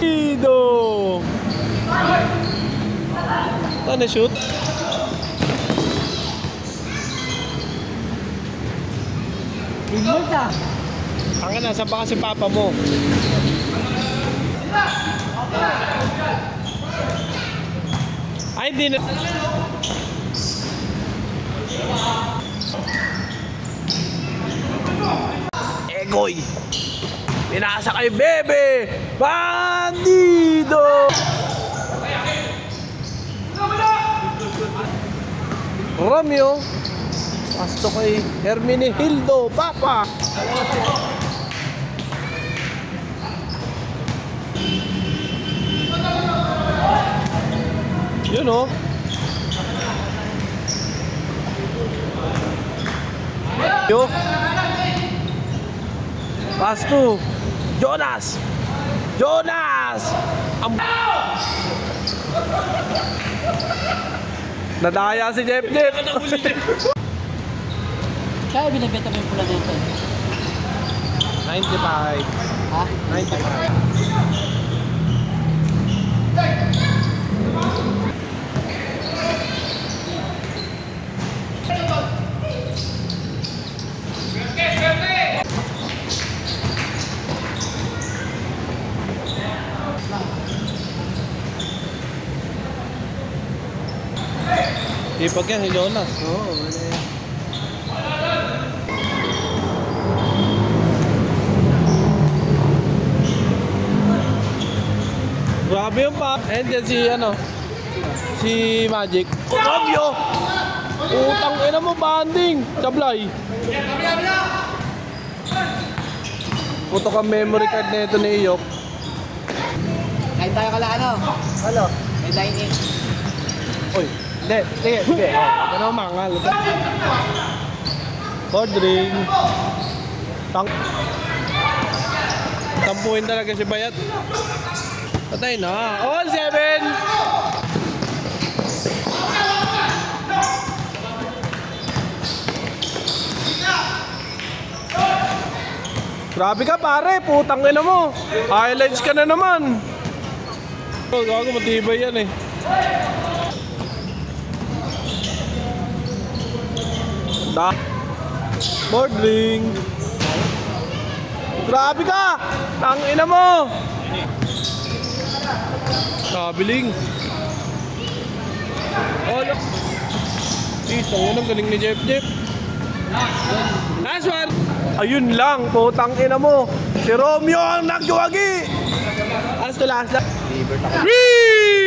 Ido! Ano shoot? Bigmol ka. Ang nasa pa kasi papa mo. Ay, di na. Egoy! Pinasa kay Bebe! Bandido! Romeo! Pasto kay Hermenegildo, Papa! Yun o. Yo. Pasto. Jonas! Jonas! Nadaya si Jeff. Kaya binibenta mo yung pula dito. 95. Ha? 95. Ipag yan, si Jonas. Oo, wala yan. Grabe yung pa. And yan si si Magic. Romeo! Utang ina mo, banding. Sablay. Puto ka memory card na ito ni Iyok. Kain tayo kala ano? Halo? May dine-in. Oy, hindi, sige, sige. Ito na umangal. Cold drink. Tampuhin talaga si Bayat. Patay na. All 7! Grabe ka pare, putang ina mo. Highlights ka na naman. Oh, gago matibay yan eh. Boarding. Grabe ka! Tang ina mo! Kabiling. Oh, look. Isang yun ang galing ni Jeff. Last one! Ayun lang, putang ina mo. Si Romeo ang nagjuwagi! Last to last. Whee!